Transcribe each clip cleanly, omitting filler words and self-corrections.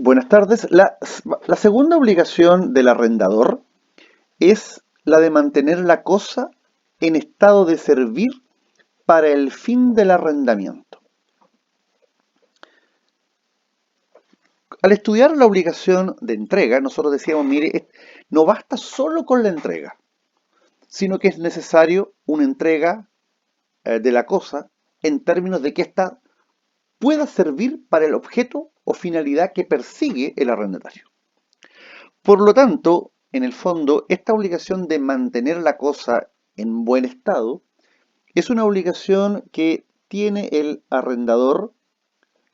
Buenas tardes. La segunda obligación del arrendador es la de mantener la cosa en estado de servir para el fin del arrendamiento. Al estudiar la obligación de entrega, nosotros decíamos, mire, no basta solo con la entrega, sino que es necesario una entrega de la cosa en términos de que ésta pueda servir para el objeto o finalidad que persigue el arrendatario. Por lo tanto, en el fondo, esta obligación de mantener la cosa en buen estado es una obligación que tiene el arrendador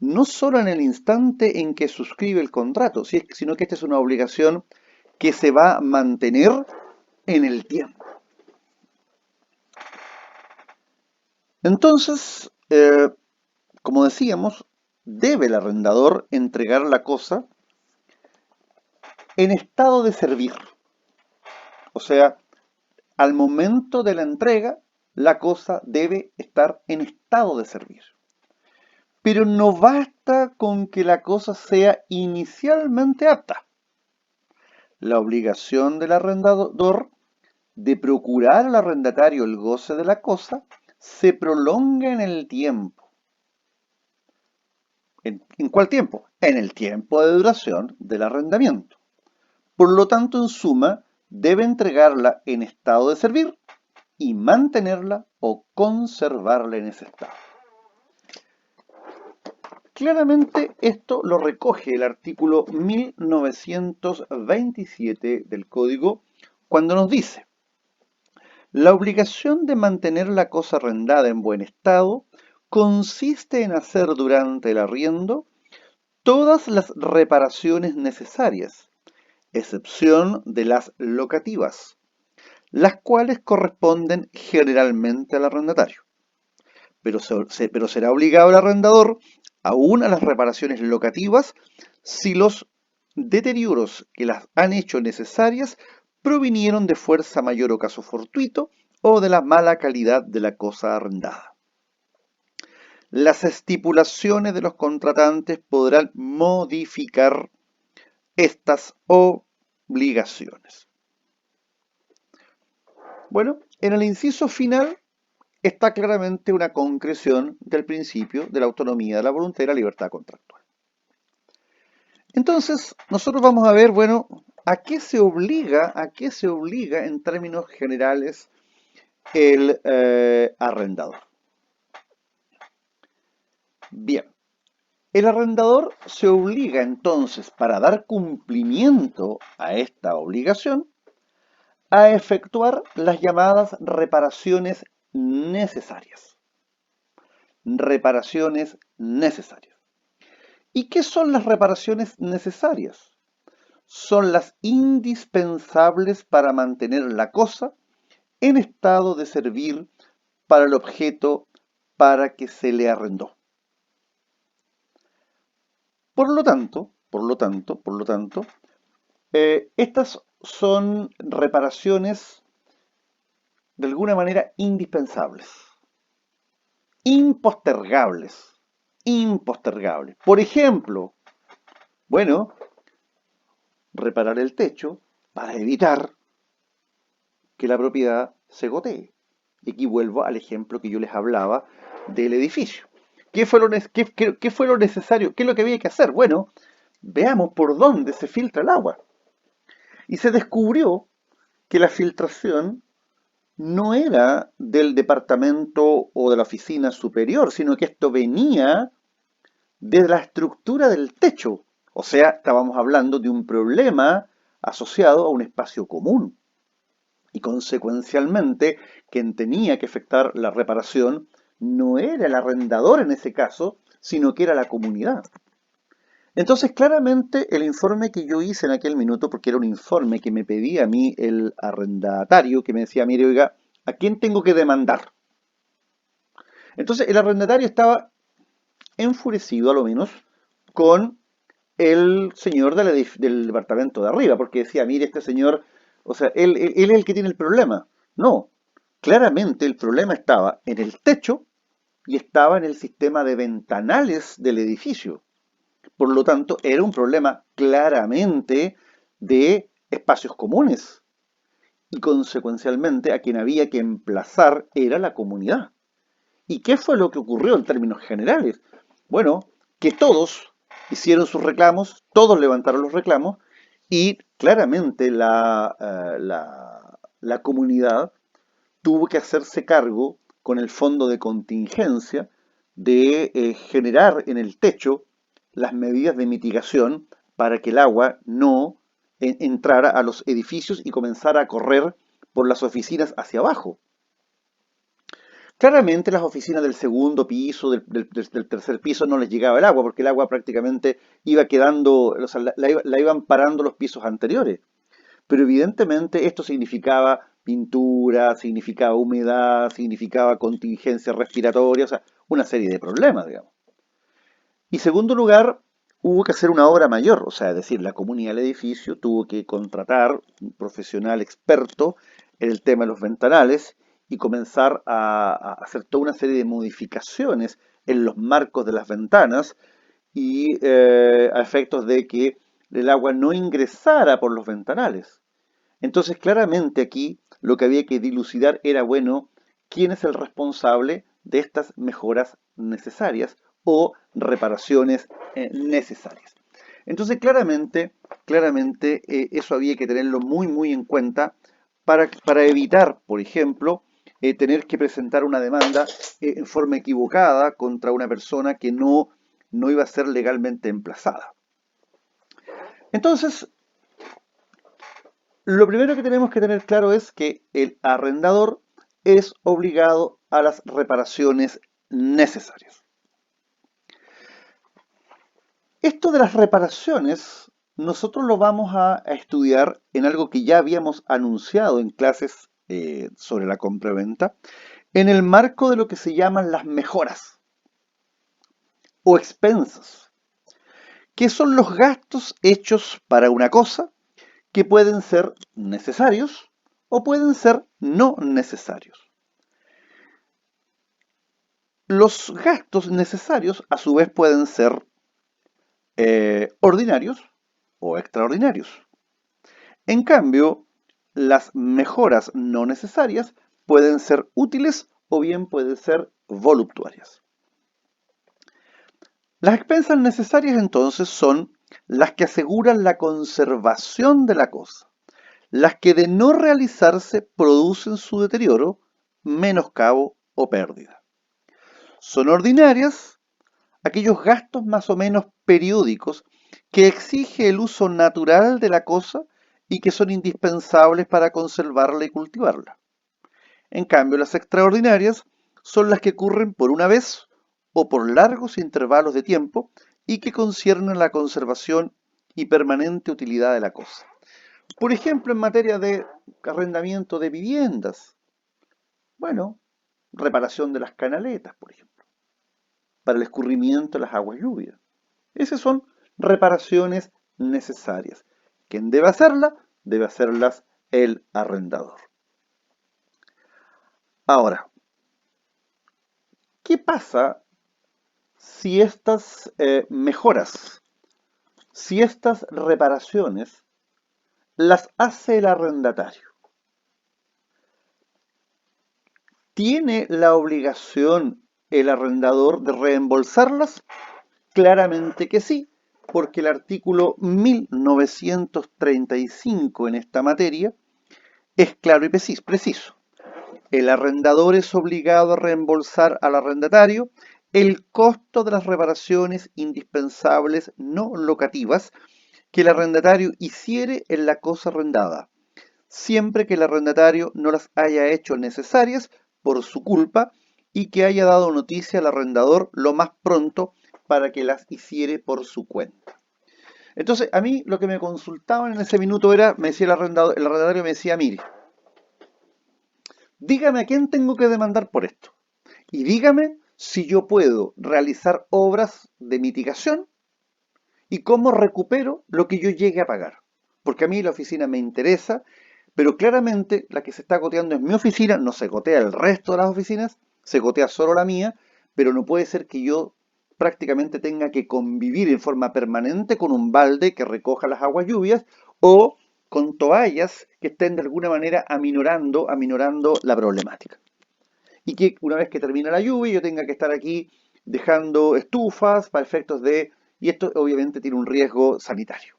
no solo en el instante en que suscribe el contrato, sino que esta es una obligación que se va a mantener en el tiempo. Entonces, como decíamos, debe el arrendador entregar la cosa en estado de servir. O sea, al momento de la entrega, la cosa debe estar en estado de servir. Pero no basta con que la cosa sea inicialmente apta. La obligación del arrendador de procurar al arrendatario el goce de la cosa se prolonga en el tiempo. ¿En cuál tiempo? En el tiempo de duración del arrendamiento. Por lo tanto, en suma, debe entregarla en estado de servir y mantenerla o conservarla en ese estado. Claramente esto lo recoge el artículo 1927 del Código cuando nos dice: la obligación de mantener la cosa arrendada en buen estado consiste en hacer durante el arriendo todas las reparaciones necesarias, excepción de las locativas, las cuales corresponden generalmente al arrendatario. Pero será obligado el arrendador aún a las reparaciones locativas si los deterioros que las han hecho necesarias provinieron de fuerza mayor o caso fortuito o de la mala calidad de la cosa arrendada. Las estipulaciones de los contratantes podrán modificar estas obligaciones. Bueno, en el inciso final está claramente una concreción del principio de la autonomía de la voluntad y la libertad contractual. Entonces, nosotros vamos a ver, bueno, ¿a qué se obliga en términos generales el arrendador? Bien, el arrendador se obliga entonces, para dar cumplimiento a esta obligación, a efectuar las llamadas reparaciones necesarias. Reparaciones necesarias. ¿Y qué son las reparaciones necesarias? Son las indispensables para mantener la cosa en estado de servir para el objeto para que se le arrendó. Por lo tanto, estas son reparaciones de alguna manera indispensables, impostergables, impostergables. Por ejemplo, bueno, reparar el techo para evitar que la propiedad se gotee. Y aquí vuelvo al ejemplo que yo les hablaba del edificio. ¿Qué fue lo necesario? ¿Qué es lo que había que hacer? Bueno, veamos por dónde se filtra el agua. Y se descubrió que la filtración no era del departamento o de la oficina superior, sino que esto venía de la estructura del techo. O sea, estábamos hablando de un problema asociado a un espacio común. Y consecuencialmente, quien tenía que efectuar la reparación no era el arrendador en ese caso, sino que era la comunidad. Entonces, claramente, el informe que yo hice en aquel minuto, porque era un informe que me pedía a mí el arrendatario, que me decía, mire, oiga, ¿a quién tengo que demandar? Entonces, el arrendatario estaba enfurecido, a lo menos, con el señor del departamento de arriba, porque decía, mire, este señor, o sea, él es el que tiene el problema. No, claramente el problema estaba en el techo y estaba en el sistema de ventanales del edificio. Por lo tanto, era un problema claramente de espacios comunes y consecuencialmente a quien había que emplazar era la comunidad. ¿Y qué fue lo que ocurrió en términos generales? Bueno, que todos hicieron sus reclamos, todos levantaron los reclamos y claramente la comunidad tuvo que hacerse cargo con el fondo de contingencia de generar en el techo las medidas de mitigación para que el agua no entrara a los edificios y comenzara a correr por las oficinas hacia abajo. Claramente las oficinas del segundo piso, del tercer piso, no les llegaba el agua, porque el agua prácticamente iba quedando, o sea, la iban parando los pisos anteriores. Pero evidentemente esto significaba pintura, significaba humedad, significaba contingencia respiratoria, o sea, una serie de problemas, digamos. Y segundo lugar, hubo que hacer una obra mayor, o sea, es decir, la comunidad del edificio tuvo que contratar un profesional experto en el tema de los ventanales y comenzar a hacer toda una serie de modificaciones en los marcos de las ventanas y a efectos de que el agua no ingresara por los ventanales. Entonces, claramente aquí lo que había que dilucidar era, bueno, quién es el responsable de estas mejoras necesarias o reparaciones necesarias. Entonces, claramente eso había que tenerlo muy en cuenta para evitar, por ejemplo, tener que presentar una demanda en forma equivocada contra una persona que no iba a ser legalmente emplazada. Entonces, lo primero que tenemos que tener claro es que el arrendador es obligado a las reparaciones necesarias. Esto de las reparaciones, nosotros lo vamos a estudiar en algo que ya habíamos anunciado en clases sobre la compraventa, en el marco de lo que se llaman las mejoras o expensas, que son los gastos hechos para una cosa que pueden ser necesarios o pueden ser no necesarios. Los gastos necesarios, a su vez, pueden ser ordinarios o extraordinarios. En cambio, las mejoras no necesarias pueden ser útiles o bien pueden ser voluptuarias. Las expensas necesarias entonces son las que aseguran la conservación de la cosa, las que de no realizarse producen su deterioro, menoscabo o pérdida. Son ordinarias aquellos gastos más o menos periódicos que exige el uso natural de la cosa y que son indispensables para conservarla y cultivarla. En cambio, las extraordinarias son las que ocurren por una vez o por largos intervalos de tiempo y que conciernen la conservación y permanente utilidad de la cosa. Por ejemplo, en materia de arrendamiento de viviendas, bueno, reparación de las canaletas, por ejemplo, para el escurrimiento de las aguas lluvias. Esas son reparaciones necesarias. ¿Quién debe hacerlas? Debe hacerlas el arrendador. Ahora, ¿qué pasa si estas mejoras, si estas reparaciones las hace el arrendatario? ¿Tiene la obligación el arrendador de reembolsarlas? Claramente que sí, porque el artículo 1935 en esta materia es claro y preciso. El arrendador es obligado a reembolsar al arrendatario el costo de las reparaciones indispensables no locativas que el arrendatario hiciere en la cosa arrendada, siempre que el arrendatario no las haya hecho necesarias por su culpa y que haya dado noticia al arrendador lo más pronto para que las hiciere por su cuenta. Entonces, a mí lo que me consultaban en ese minuto era, me decía el arrendatario me decía, mire, dígame a quién tengo que demandar por esto. Y dígame si yo puedo realizar obras de mitigación y cómo recupero lo que yo llegue a pagar. Porque a mí la oficina me interesa, pero claramente la que se está goteando es mi oficina, no se gotea el resto de las oficinas, se gotea solo la mía, pero no puede ser que yo prácticamente tenga que convivir en forma permanente con un balde que recoja las aguas lluvias o con toallas que estén de alguna manera aminorando la problemática. Y que una vez que termina la lluvia yo tenga que estar aquí dejando estufas para efectos de... Y esto obviamente tiene un riesgo sanitario.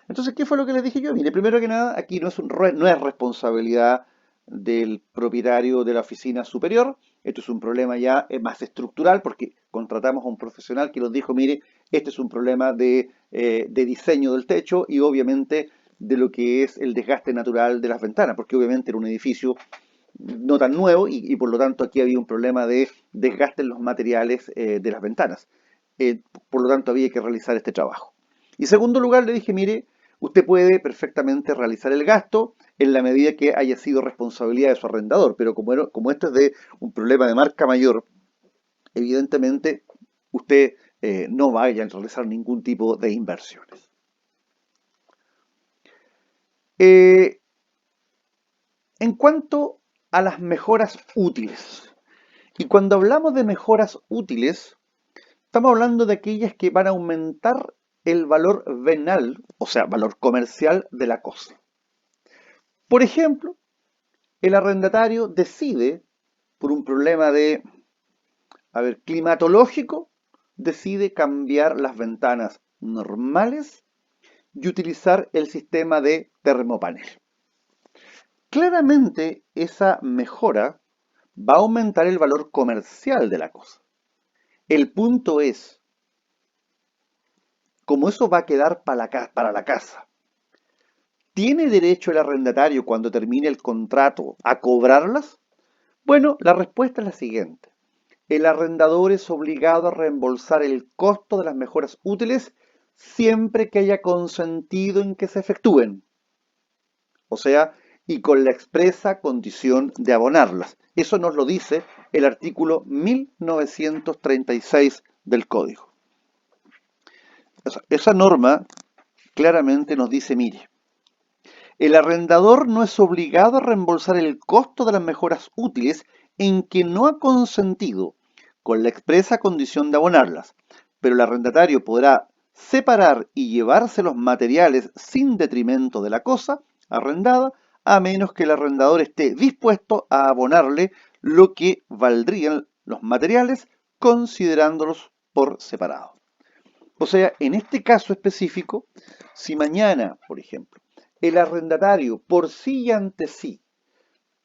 Entonces, ¿qué fue lo que les dije yo? Mire, primero que nada, aquí no es responsabilidad del propietario de la oficina superior. Esto es un problema ya más estructural porque contratamos a un profesional que nos dijo, mire, este es un problema de diseño del techo y obviamente de lo que es el desgaste natural de las ventanas, porque obviamente era un edificio no tan nuevo y por lo tanto aquí había un problema de desgaste en los materiales de las ventanas. Por lo tanto había que realizar este trabajo. Y en segundo lugar le dije, mire, usted puede perfectamente realizar el gasto en la medida que haya sido responsabilidad de su arrendador, pero como esto es de un problema de marca mayor, evidentemente usted no vaya a realizar ningún tipo de inversiones. Eh, en cuanto a las mejoras útiles, y cuando hablamos de mejoras útiles, estamos hablando de aquellas que van a aumentar el valor venal, o sea, valor comercial de la cosa. Por ejemplo, el arrendatario decide, por un problema climatológico, decide cambiar las ventanas normales y utilizar el sistema de termopanel. Claramente esa mejora va a aumentar el valor comercial de la cosa. El punto es, como eso va a quedar para la casa, ¿tiene derecho el arrendatario cuando termine el contrato a cobrarlas? Bueno, la respuesta es la siguiente. El arrendador es obligado a reembolsar el costo de las mejoras útiles siempre que haya consentido en que se efectúen. O sea, y con la expresa condición de abonarlas. Eso nos lo dice el artículo 1936 del Código. Esa norma claramente nos dice, mire, el arrendador no es obligado a reembolsar el costo de las mejoras útiles en que no ha consentido, con la expresa condición de abonarlas, pero el arrendatario podrá separar y llevarse los materiales sin detrimento de la cosa arrendada, a menos que el arrendador esté dispuesto a abonarle lo que valdrían los materiales considerándolos por separado. O sea, en este caso específico, si mañana, por ejemplo, el arrendatario por sí y ante sí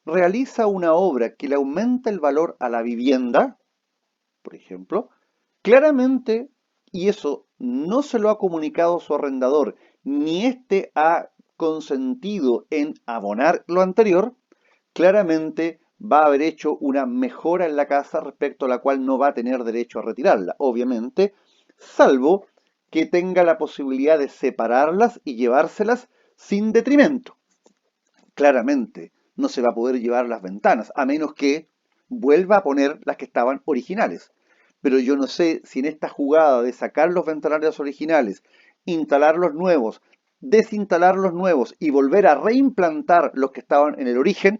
realiza una obra que le aumenta el valor a la vivienda, por ejemplo, claramente, y eso no se lo ha comunicado su arrendador, ni éste ha consentido en abonar lo anterior, claramente va a haber hecho una mejora en la casa respecto a la cual no va a tener derecho a retirarla, obviamente, salvo que tenga la posibilidad de separarlas y llevárselas sin detrimento. Claramente no se va a poder llevar las ventanas, a menos que vuelva a poner las que estaban originales. Pero yo no sé si en esta jugada de sacar los ventanales originales, instalar los nuevos, desinstalar los nuevos y volver a reimplantar los que estaban en el origen,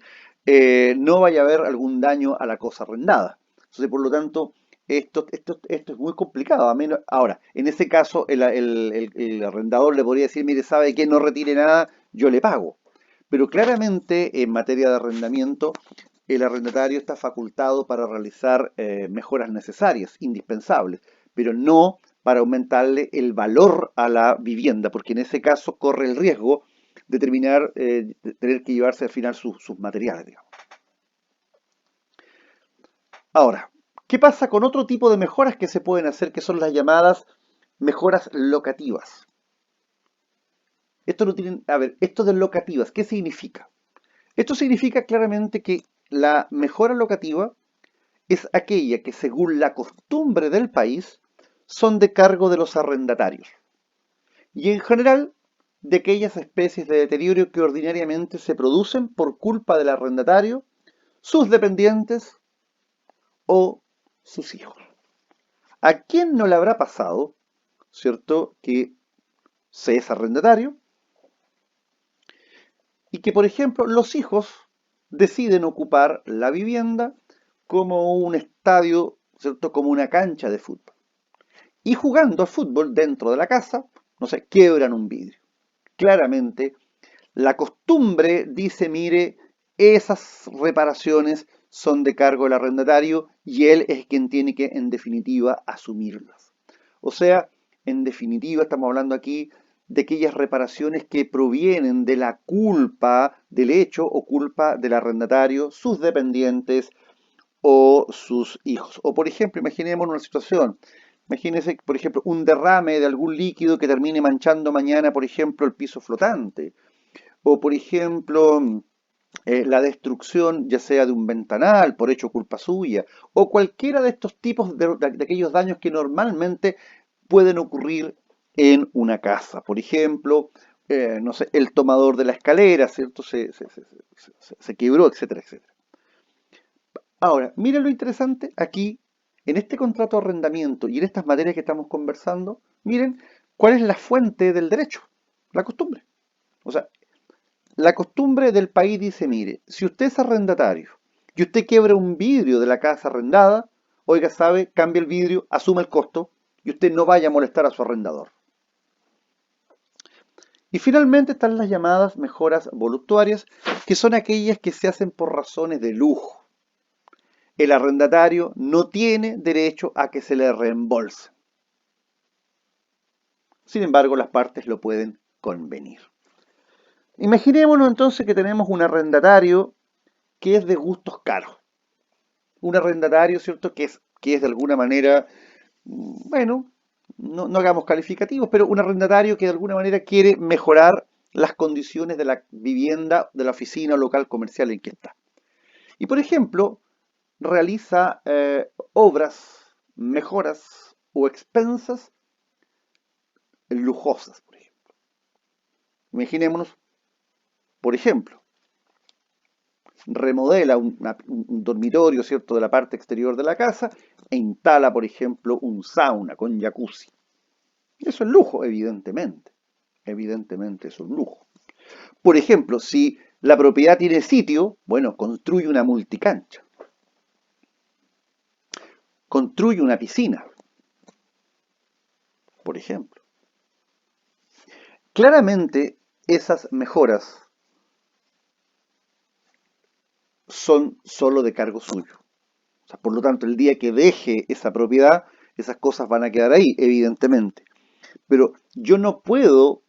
no vaya a haber algún daño a la cosa arrendada. Entonces, por lo tanto, esto es muy complicado. Ahora, en ese caso, el arrendador le podría decir, mire, ¿sabe qué? No retire nada, yo le pago. Pero claramente, en materia de arrendamiento, el arrendatario está facultado para realizar mejoras necesarias, indispensables, pero no para aumentarle el valor a la vivienda, porque en ese caso corre el riesgo de de tener que llevarse al final sus materiales, digamos. Ahora, ¿qué pasa con otro tipo de mejoras que se pueden hacer, que son las llamadas mejoras locativas? Esto no tienen, a ver, esto de locativas, ¿qué significa? Esto significa claramente que la mejora locativa es aquella que, según la costumbre del país, son de cargo de los arrendatarios y en general de aquellas especies de deterioro que ordinariamente se producen por culpa del arrendatario, sus dependientes o sus hijos. ¿A quién no le habrá pasado, cierto, que se es arrendatario y que, por ejemplo, los hijos deciden ocupar la vivienda como un estadio, ¿cierto? Como una cancha de fútbol? y jugando al fútbol dentro de la casa, no sé, quiebran un vidrio. Claramente, la costumbre dice, mire, esas reparaciones son de cargo del arrendatario y él es quien tiene que, en definitiva, asumirlas. O sea, en definitiva, estamos hablando aquí de aquellas reparaciones que provienen de la culpa del hecho o culpa del arrendatario, sus dependientes o sus hijos. O por ejemplo, imaginemos una situación. Imagínense, por ejemplo, un derrame de algún líquido que termine manchando mañana, por ejemplo, el piso flotante. O por ejemplo, la destrucción ya sea de un ventanal por hecho culpa suya. O cualquiera de estos tipos de aquellos daños que normalmente pueden ocurrir en una casa. Por ejemplo, no sé, el tomador de la escalera, ¿cierto? Se quebró, etcétera, etcétera. Ahora, miren lo interesante aquí, en este contrato de arrendamiento y en estas materias que estamos conversando, miren cuál es la fuente del derecho, la costumbre. O sea, la costumbre del país dice, mire, si usted es arrendatario y usted quiebra un vidrio de la casa arrendada, oiga, sabe, cambia el vidrio, asuma el costo y usted no vaya a molestar a su arrendador. Y finalmente están las llamadas mejoras voluptuarias, que son aquellas que se hacen por razones de lujo. El arrendatario no tiene derecho a que se le reembolse. Sin embargo, las partes lo pueden convenir. Imaginémonos entonces que tenemos un arrendatario que es de gustos caros. Un arrendatario, ¿cierto? Que es de alguna manera, bueno, no hagamos calificativos, pero un arrendatario que de alguna manera quiere mejorar las condiciones de la vivienda, de la oficina o local comercial en que está. Y por ejemplo, realiza obras, mejoras o expensas lujosas, por ejemplo. Imaginémonos, por ejemplo, remodela un dormitorio, ¿cierto?, de la parte exterior de la casa e instala, por ejemplo, un sauna con jacuzzi. Eso es lujo, evidentemente. Evidentemente es un lujo. Por ejemplo, si la propiedad tiene sitio, bueno, construye una multicancha, construye una piscina, por ejemplo. Claramente, esas mejoras son solo de cargo suyo. O sea, por lo tanto, el día que deje esa propiedad, esas cosas van a quedar ahí, evidentemente. Pero yo no puedo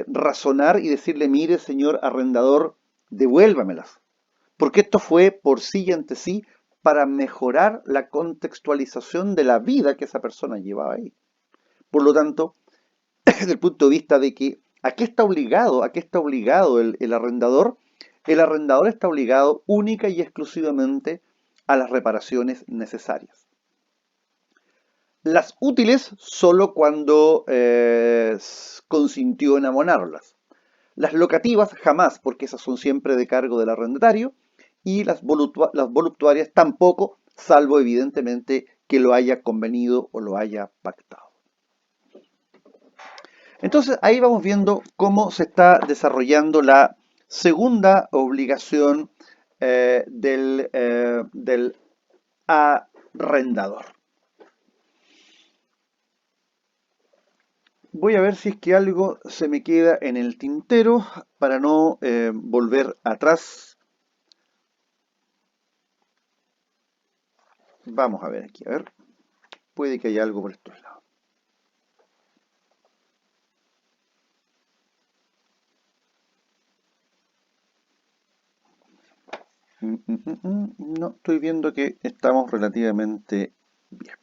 razonar y decirle, mire, señor arrendador, devuélvamelas. Porque esto fue por sí y ante sí para mejorar la contextualización de la vida que esa persona llevaba ahí. Por lo tanto, desde el punto de vista de que a qué está obligado el arrendador está obligado única y exclusivamente a las reparaciones necesarias. Las útiles solo cuando consintió en abonarlas. Las locativas jamás, porque esas son siempre de cargo del arrendatario, y las voluptuarias tampoco, salvo evidentemente que lo haya convenido o lo haya pactado. Entonces ahí vamos viendo cómo se está desarrollando la segunda obligación del arrendador. Voy a ver si es que algo se me queda en el tintero para no volver atrás. Vamos a ver aquí, a ver. Puede que haya algo por estos lados. No, estoy viendo que estamos relativamente bien.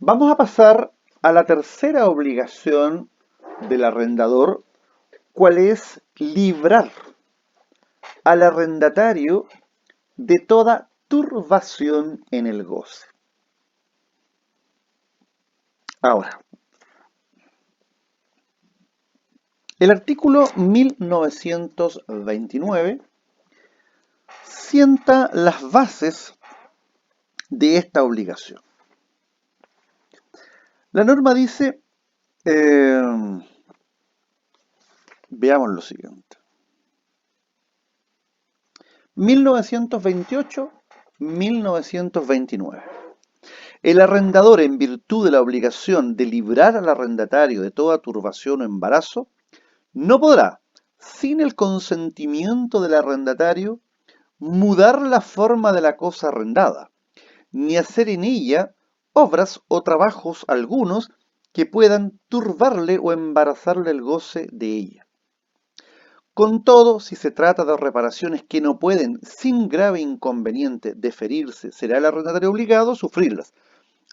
Vamos a pasar a la tercera obligación del arrendador, cuál es librar al arrendatario de toda turbación en el goce. Ahora, el artículo 1929 sienta las bases de esta obligación. La norma dice, veamos lo siguiente, 1928-1929. El arrendador, en virtud de la obligación de librar al arrendatario de toda turbación o embarazo, no podrá, sin el consentimiento del arrendatario, mudar la forma de la cosa arrendada, ni hacer en ella obras o trabajos algunos que puedan turbarle o embarazarle el goce de ella. Con todo, si se trata de reparaciones que no pueden, sin grave inconveniente, deferirse, será el arrendatario obligado a sufrirlas,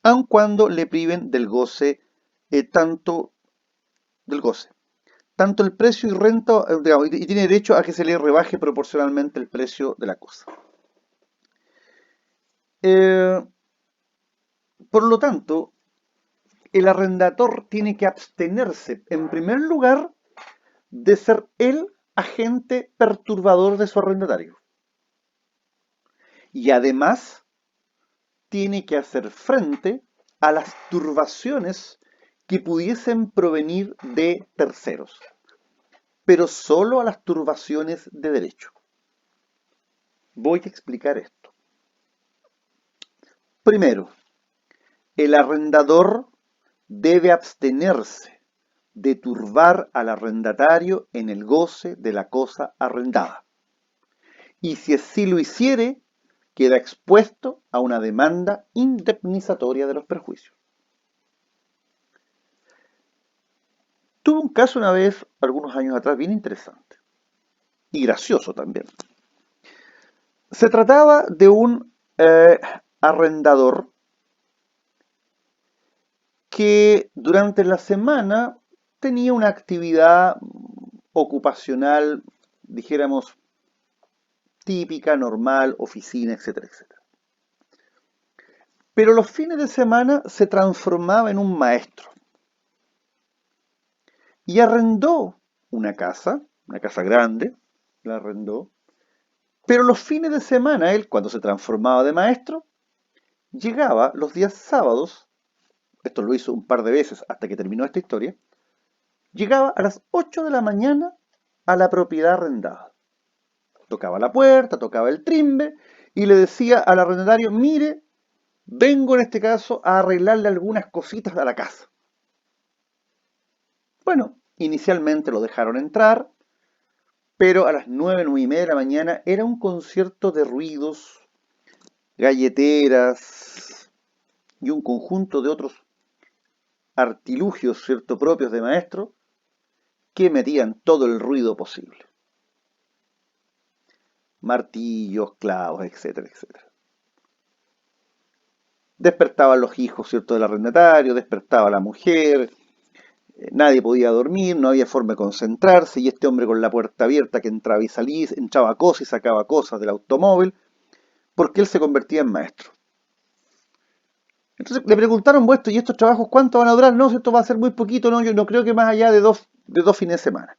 aun cuando le priven del goce, tanto del goce, tanto el precio y renta, digamos, y tiene derecho a que se le rebaje proporcionalmente el precio de la cosa. Eh, por lo tanto, el arrendador tiene que abstenerse, en primer lugar, de ser el agente perturbador de su arrendatario. Y además, tiene que hacer frente a las turbaciones que pudiesen provenir de terceros, pero solo a las turbaciones de derecho. Voy a explicar esto. Primero, el arrendador debe abstenerse de turbar al arrendatario en el goce de la cosa arrendada. Y si así lo hiciere, queda expuesto a una demanda indemnizatoria de los perjuicios. Tuve un caso una vez, algunos años atrás, bien interesante y gracioso también. Se trataba de un arrendador que durante la semana tenía una actividad ocupacional, dijéramos, típica, normal, oficina, etcétera, etcétera. Pero los fines de semana se transformaba en un maestro y arrendó una casa grande, la arrendó, pero los fines de semana él, cuando se transformaba de maestro, llegaba los días sábados, esto lo hizo un par de veces hasta que terminó esta historia, llegaba a las 8 de la mañana a la propiedad arrendada. Tocaba la puerta, tocaba el timbre y le decía al arrendatario, mire, vengo en este caso a arreglarle algunas cositas a la casa. Bueno, inicialmente lo dejaron entrar, pero a las 9, 9:30 de la mañana era un concierto de ruidos, galleteras y un conjunto de otros artilugios, ¿cierto?, propios de maestro, que metían todo el ruido posible. Martillos, clavos, etcétera, etcétera. Despertaban los hijos, ¿cierto?, del arrendatario, despertaba la mujer, nadie podía dormir, no había forma de concentrarse, y este hombre con la puerta abierta que entraba y salía, entraba cosas y sacaba cosas del automóvil, porque él se convertía en maestro. Entonces le preguntaron, bueno, ¿y estos trabajos cuánto van a durar? No, esto va a ser muy poquito, no, yo no creo que más allá de dos fines de semana.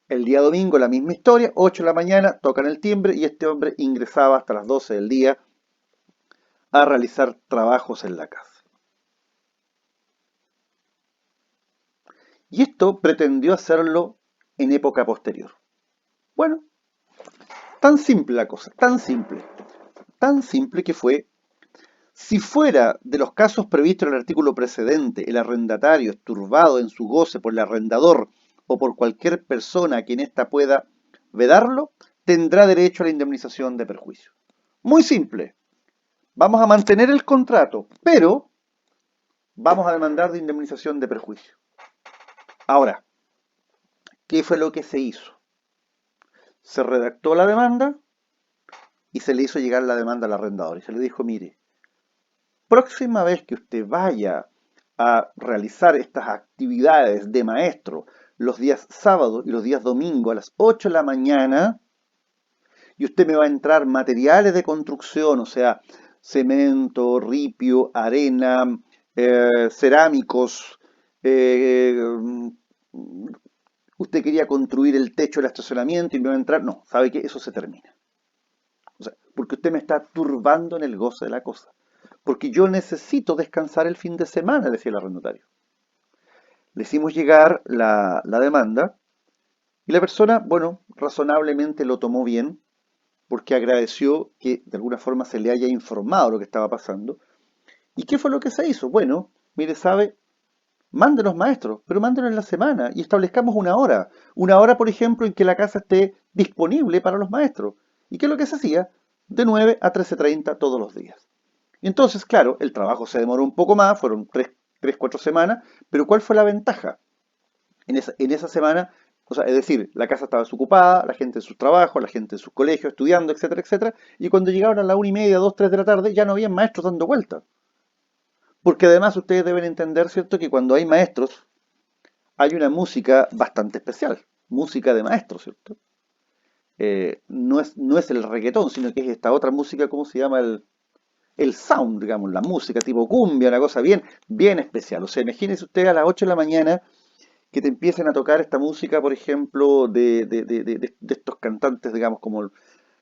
El día domingo la misma historia, 8 de la mañana, tocan el timbre y este hombre ingresaba hasta las 12 del día a realizar trabajos en la casa. Y esto pretendió hacerlo en época posterior. Bueno, tan simple la cosa, tan simple que fue, si fuera de los casos previstos en el artículo precedente, el arrendatario es turbado en su goce por el arrendador o por cualquier persona a quien ésta pueda vedarlo, tendrá derecho a la indemnización de perjuicio. Muy simple. Vamos a mantener el contrato, pero vamos a demandar de indemnización de perjuicio. Ahora, ¿qué fue lo que se hizo? Se redactó la demanda y se le hizo llegar la demanda al arrendador. Y se le dijo, mire, próxima vez que usted vaya a realizar estas actividades de maestro los días sábados y los días domingos a las 8 de la mañana, y usted me va a entrar materiales de construcción, o sea, cemento, ripio, arena, cerámicos, usted quería construir el techo del estacionamiento y me va a entrar, no, ¿sabe qué? Eso se termina. O sea, porque usted me está turbando en el goce de la cosa. Porque yo necesito descansar el fin de semana, decía el arrendatario. Le hicimos llegar la demanda y la persona, bueno, razonablemente lo tomó bien porque agradeció que de alguna forma se le haya informado lo que estaba pasando ¿Y qué fue lo que se hizo? Bueno, mire, sabe, mándenos maestros, pero mándenos en la semana y establezcamos una hora. Una hora, por ejemplo, en que la casa esté disponible para los maestros. ¿Y qué es lo que se hacía? De 9 a 13:30 todos los días. Y entonces, claro, el trabajo se demoró un poco más, fueron 4 semanas, pero ¿cuál fue la ventaja? En esa semana, o sea, es decir, la casa estaba desocupada, la gente en sus trabajos, la gente en sus colegios, estudiando, etcétera, etcétera, y cuando llegaron a la 1:30, 2, 3 de la tarde, ya no había maestros dando vueltas. Porque además ustedes deben entender, ¿cierto?, que cuando hay maestros, hay una música bastante especial, música de maestros, ¿cierto? No es el reggaetón, sino que es esta otra música, ¿cómo se llama? El sound, digamos, la música tipo cumbia, una cosa bien, bien especial. O sea, imagínense ustedes a las 8 de la mañana que te empiecen a tocar esta música, por ejemplo, de estos cantantes, digamos, como el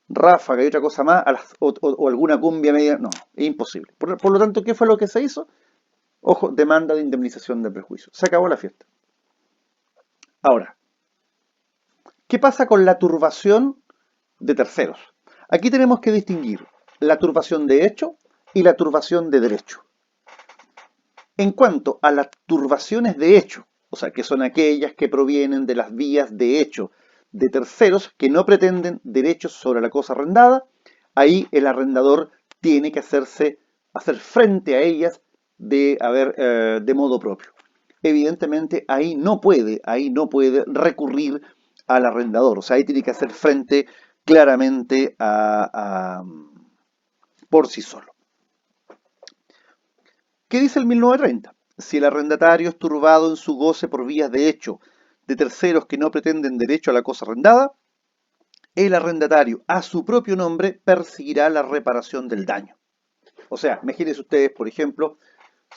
Ráfaga y otra cosa más, o alguna cumbia media. No, es imposible. Por lo tanto, ¿qué fue lo que se hizo? Ojo, demanda de indemnización de prejuicio. Se acabó la fiesta. Ahora, ¿qué pasa con la turbación de terceros? Aquí tenemos que distinguir la turbación de hecho y la turbación de derecho. En cuanto a las turbaciones de hecho, o sea, que son aquellas que provienen de las vías de hecho de terceros que no pretenden derechos sobre la cosa arrendada, ahí el arrendador tiene que hacer frente a ellas de modo propio. Evidentemente, ahí no puede recurrir al arrendador, o sea, ahí tiene que hacer frente claramente por sí solo. ¿Qué dice el 1930? Si el arrendatario es turbado en su goce por vías de hecho de terceros que no pretenden derecho a la cosa arrendada, el arrendatario a su propio nombre perseguirá la reparación del daño. O sea, imagínense ustedes, por ejemplo,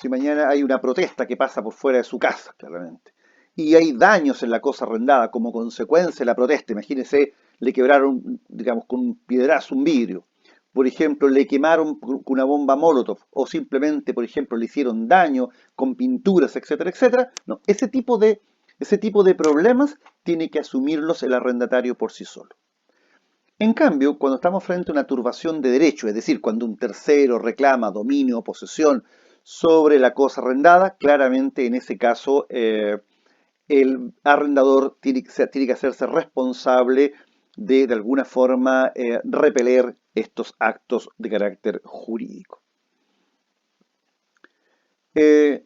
si mañana hay una protesta que pasa por fuera de su casa, claramente, y hay daños en la cosa arrendada como consecuencia de la protesta, imagínense, le quebraron, digamos, con un piedrazo un vidrio, por ejemplo, le quemaron con una bomba Molotov, o simplemente, por ejemplo, le hicieron daño con pinturas, etcétera, etcétera. No, ese tipo de problemas tiene que asumirlos el arrendatario por sí solo. En cambio, cuando estamos frente a una turbación de derecho, es decir, cuando un tercero reclama dominio o posesión sobre la cosa arrendada, claramente en ese caso el arrendador tiene que hacerse responsable de alguna forma, repeler estos actos de carácter jurídico. Eh,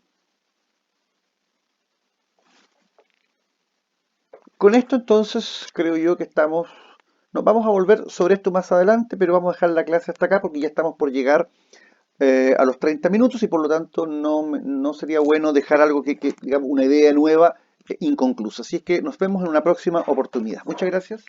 con esto entonces creo yo que nos vamos a volver sobre esto más adelante, pero vamos a dejar la clase hasta acá porque ya estamos por llegar a los 30 minutos y por lo tanto no sería bueno dejar algo digamos, una idea nueva inconclusa. Así es que nos vemos en una próxima oportunidad. Muchas gracias.